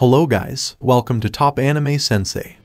Hello guys, welcome to Top Anime Sensei.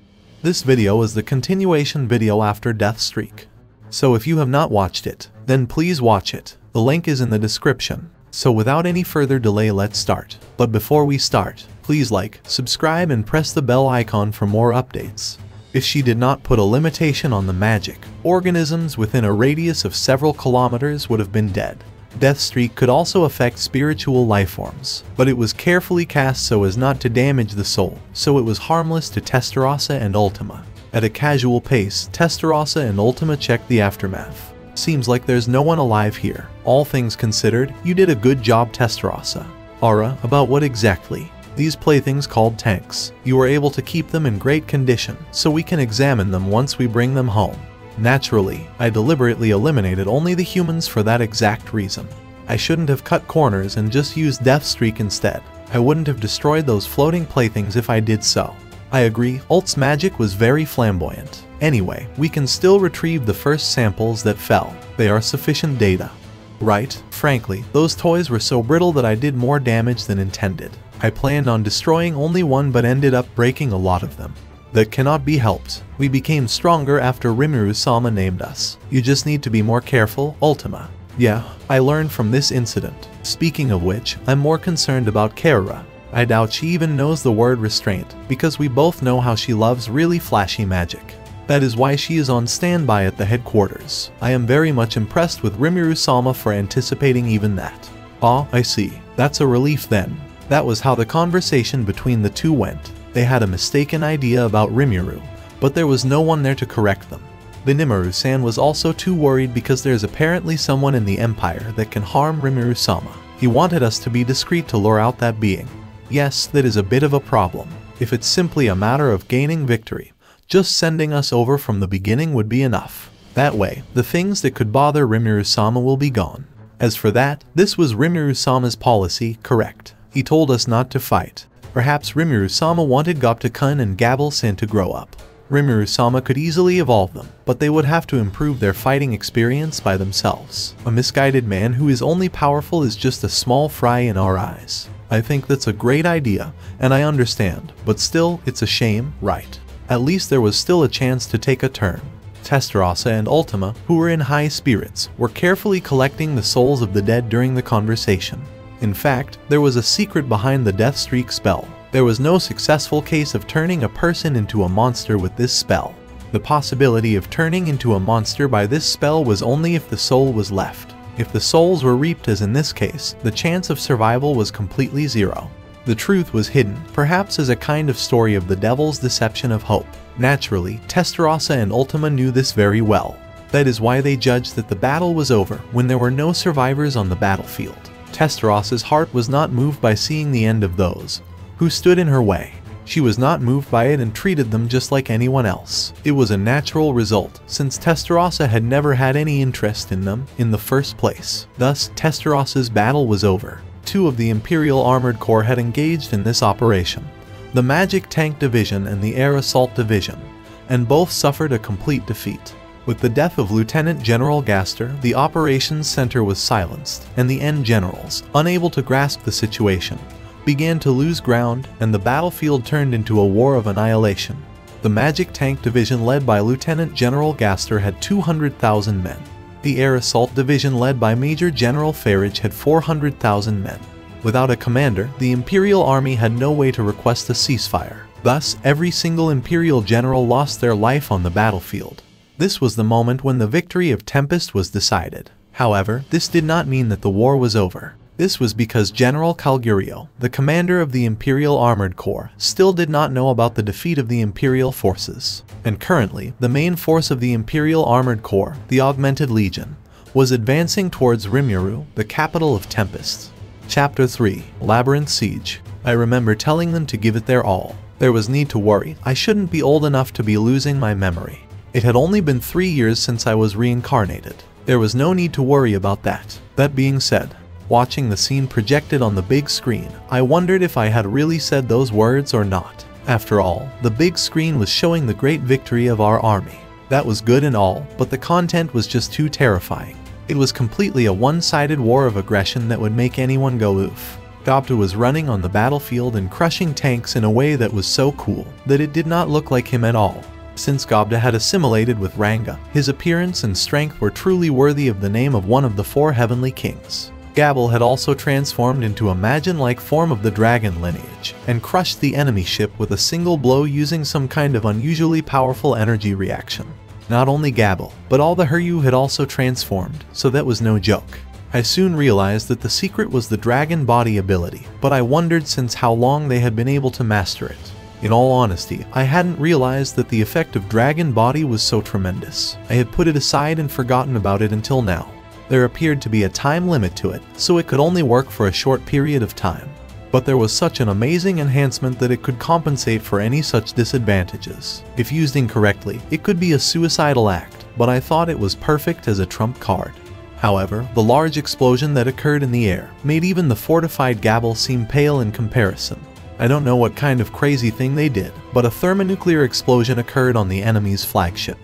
This video is the continuation video after Death Streak. So if you have not watched it, then please watch it. The link is in the description. So without any further delay, let's start. But before we start, please like, subscribe and press the bell icon for more updates. If she did not put a limitation on the magic, organisms within a radius of several kilometers would have been dead. Death Streak could also affect spiritual lifeforms, but it was carefully cast so as not to damage the soul, so it was harmless to Testarossa and Ultima. At a casual pace, Testarossa and Ultima checked the aftermath. Seems like there's no one alive here. All things considered, you did a good job, Testarossa. Aura, about what exactly? These playthings called tanks. You were able to keep them in great condition, so we can examine them once we bring them home. Naturally, I deliberately eliminated only the humans for that exact reason. I shouldn't have cut corners and just used Death Streak instead. I wouldn't have destroyed those floating playthings if I did so. I agree, Ult's magic was very flamboyant. Anyway, we can still retrieve the first samples that fell. They are sufficient data. Right? Frankly, those toys were so brittle that I did more damage than intended. I planned on destroying only one but ended up breaking a lot of them. That cannot be helped. We became stronger after Rimiru-sama named us. You just need to be more careful, Ultima. Yeah, I learned from this incident. Speaking of which, I'm more concerned about Kerara. I doubt she even knows the word restraint, because we both know how she loves really flashy magic. That is why she is on standby at the headquarters. I am very much impressed with Rimiru-sama for anticipating even that. Ah, I see. That's a relief then. That was how the conversation between the two went. They had a mistaken idea about Rimiru, but there was no one there to correct them. The Rimiru-san was also too worried because there's apparently someone in the Empire that can harm Rimiru-sama. He wanted us to be discreet to lure out that being. Yes, that is a bit of a problem. If it's simply a matter of gaining victory, just sending us over from the beginning would be enough. That way, the things that could bother Rimiru-sama will be gone. As for that, this was Rimiru-sama's policy, correct. He told us not to fight. Perhaps Rimiru-sama wanted Gopta-kun and Gabble-san to grow up. Rimiru-sama could easily evolve them, but they would have to improve their fighting experience by themselves. A misguided man who is only powerful is just a small fry in our eyes. I think that's a great idea, and I understand, but still, it's a shame, right? At least there was still a chance to take a turn. Testarossa and Ultima, who were in high spirits, were carefully collecting the souls of the dead during the conversation. In fact, there was a secret behind the Death Streak spell. There was no successful case of turning a person into a monster with this spell. The possibility of turning into a monster by this spell was only if the soul was left. If the souls were reaped as in this case, the chance of survival was completely zero. The truth was hidden, perhaps as a kind of story of the devil's deception of hope. Naturally, Testarossa and Ultima knew this very well. That is why they judged that the battle was over when there were no survivors on the battlefield. Testarossa's heart was not moved by seeing the end of those who stood in her way. She was not moved by it and treated them just like anyone else. It was a natural result, since Testarossa had never had any interest in them in the first place. Thus, Testarossa's battle was over. Two of the Imperial Armored Corps had engaged in this operation, the Magic Tank Division and the Air Assault Division, and both suffered a complete defeat. With the death of Lieutenant General Gaster, the operations center was silenced, and the N generals, unable to grasp the situation, began to lose ground, and the battlefield turned into a war of annihilation. The Magic Tank Division led by Lieutenant General Gaster had 200,000 men. The Air Assault Division led by Major General Farage had 400,000 men. Without a commander, the Imperial Army had no way to request a ceasefire. Thus, every single Imperial general lost their life on the battlefield. This was the moment when the victory of Tempest was decided. However, this did not mean that the war was over. This was because General Calgurio, the commander of the Imperial Armored Corps, still did not know about the defeat of the Imperial forces. And currently, the main force of the Imperial Armored Corps, the Augmented Legion, was advancing towards Rimiru, the capital of Tempest. Chapter 3, Labyrinth Siege. I remember telling them to give it their all. There was need to worry. I shouldn't be old enough to be losing my memory. It had only been 3 years since I was reincarnated. There was no need to worry about that. That being said, watching the scene projected on the big screen, I wondered if I had really said those words or not. After all, the big screen was showing the great victory of our army. That was good and all, but the content was just too terrifying. It was completely a one-sided war of aggression that would make anyone go oof. DATTA was running on the battlefield and crushing tanks in a way that was so cool that it did not look like him at all. Since DATTA had assimilated with Ranga, his appearance and strength were truly worthy of the name of one of the 4 heavenly kings. Gabble had also transformed into a Majin-like form of the dragon lineage, and crushed the enemy ship with a single blow using some kind of unusually powerful energy reaction. Not only Gabble, but all the Hiryu had also transformed, so that was no joke. I soon realized that the secret was the dragon body ability, but I wondered since how long they had been able to master it. In all honesty, I hadn't realized that the effect of dragon body was so tremendous. I had put it aside and forgotten about it until now. There appeared to be a time limit to it, so it could only work for a short period of time. But there was such an amazing enhancement that it could compensate for any such disadvantages. If used incorrectly, it could be a suicidal act, but I thought it was perfect as a trump card. However, the large explosion that occurred in the air made even the fortified Gabble seem pale in comparison. I don't know what kind of crazy thing they did, but a thermonuclear explosion occurred on the enemy's flagship,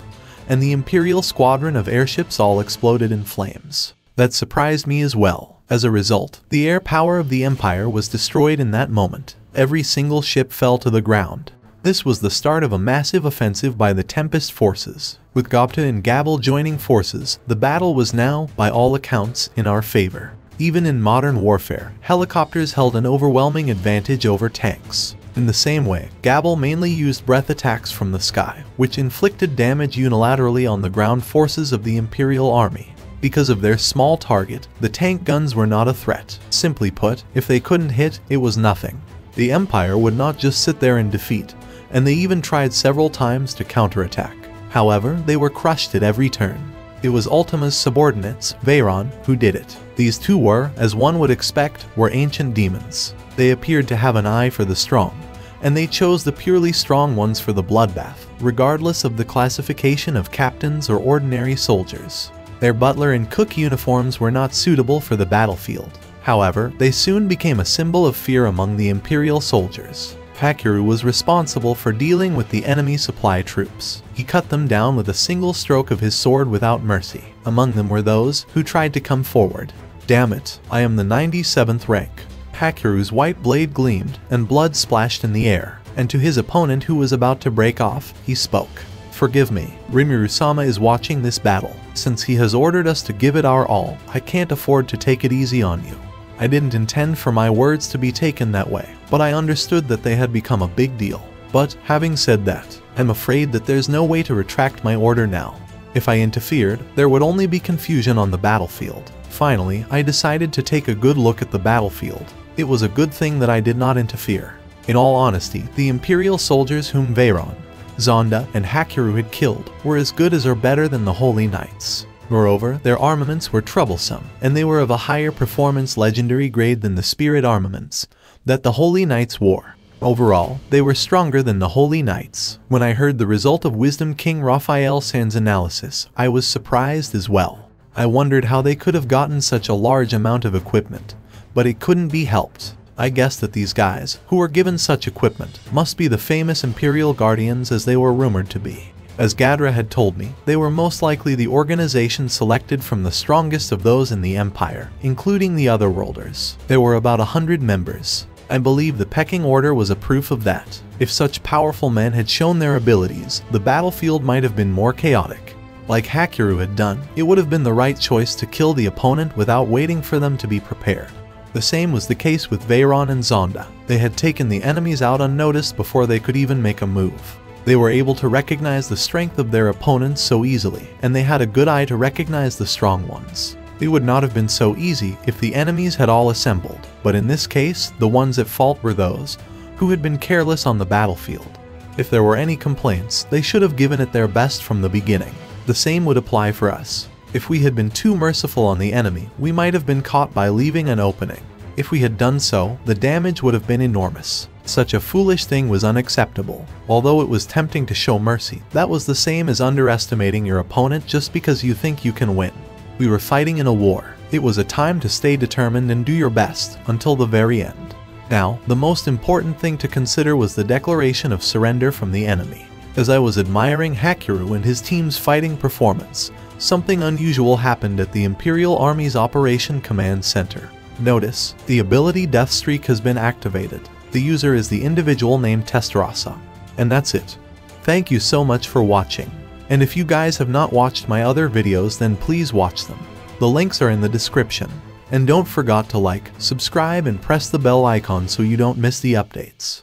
and the Imperial squadron of airships all exploded in flames. That surprised me as well. As a result, the air power of the Empire was destroyed in that moment. Every single ship fell to the ground. This was the start of a massive offensive by the Tempest forces. With DATTA and Gabble joining forces, the battle was now, by all accounts, in our favor. Even in modern warfare, helicopters held an overwhelming advantage over tanks. In the same way, Gabble mainly used breath attacks from the sky, which inflicted damage unilaterally on the ground forces of the Imperial Army. Because of their small target, the tank guns were not a threat. Simply put, if they couldn't hit, it was nothing. The Empire would not just sit there in defeat, and they even tried several times to counterattack. However, they were crushed at every turn. It was Ultima's subordinates, Veyron, who did it. These two were, as one would expect, were ancient demons. They appeared to have an eye for the strong, and they chose the purely strong ones for the bloodbath, regardless of the classification of captains or ordinary soldiers. Their butler and cook uniforms were not suitable for the battlefield. However, they soon became a symbol of fear among the Imperial soldiers. Hakiru was responsible for dealing with the enemy supply troops. He cut them down with a single stroke of his sword without mercy. Among them were those who tried to come forward. Damn it, I am the 97th rank. Hakiru's white blade gleamed, and blood splashed in the air, and to his opponent who was about to break off, he spoke. Forgive me, Rimiru-sama is watching this battle. Since he has ordered us to give it our all, I can't afford to take it easy on you. I didn't intend for my words to be taken that way, but I understood that they had become a big deal. But, having said that, I'm afraid that there's no way to retract my order now. If I interfered, there would only be confusion on the battlefield. Finally, I decided to take a good look at the battlefield. It was a good thing that I did not interfere. In all honesty, the Imperial soldiers whom Veyron, Zonda, and Hakiru had killed were as good as or better than the Holy Knights. Moreover, their armaments were troublesome, and they were of a higher performance legendary grade than the spirit armaments that the Holy Knights wore. Overall, they were stronger than the Holy Knights. When I heard the result of Wisdom King Raphael San's analysis, I was surprised as well. I wondered how they could have gotten such a large amount of equipment, but it couldn't be helped. I guessed that these guys, who were given such equipment, must be the famous Imperial Guardians as they were rumored to be. As Gadra had told me, they were most likely the organization selected from the strongest of those in the Empire, including the Otherworlders. There were about 100 members. I believe the pecking order was a proof of that. If such powerful men had shown their abilities, the battlefield might have been more chaotic. Like Hakiru had done, it would have been the right choice to kill the opponent without waiting for them to be prepared. The same was the case with Veyron and Zonda. They had taken the enemies out unnoticed before they could even make a move. They were able to recognize the strength of their opponents so easily, and they had a good eye to recognize the strong ones. It would not have been so easy if the enemies had all assembled, but in this case, the ones at fault were those who had been careless on the battlefield. If there were any complaints, they should have given it their best from the beginning. The same would apply for us. If we had been too merciful on the enemy, we might have been caught by leaving an opening. If we had done so, the damage would have been enormous. Such a foolish thing was unacceptable. Although it was tempting to show mercy, that was the same as underestimating your opponent just because you think you can win. We were fighting in a war. It was a time to stay determined and do your best, until the very end. Now, the most important thing to consider was the declaration of surrender from the enemy. As I was admiring Hakiru and his team's fighting performance, something unusual happened at the Imperial Army's Operation Command Center. Notice, the ability Death Streak has been activated. The user is the individual named Testarossa. And that's it. Thank you so much for watching. And if you guys have not watched my other videos, then please watch them. The links are in the description. And don't forget to like, subscribe and press the bell icon so you don't miss the updates.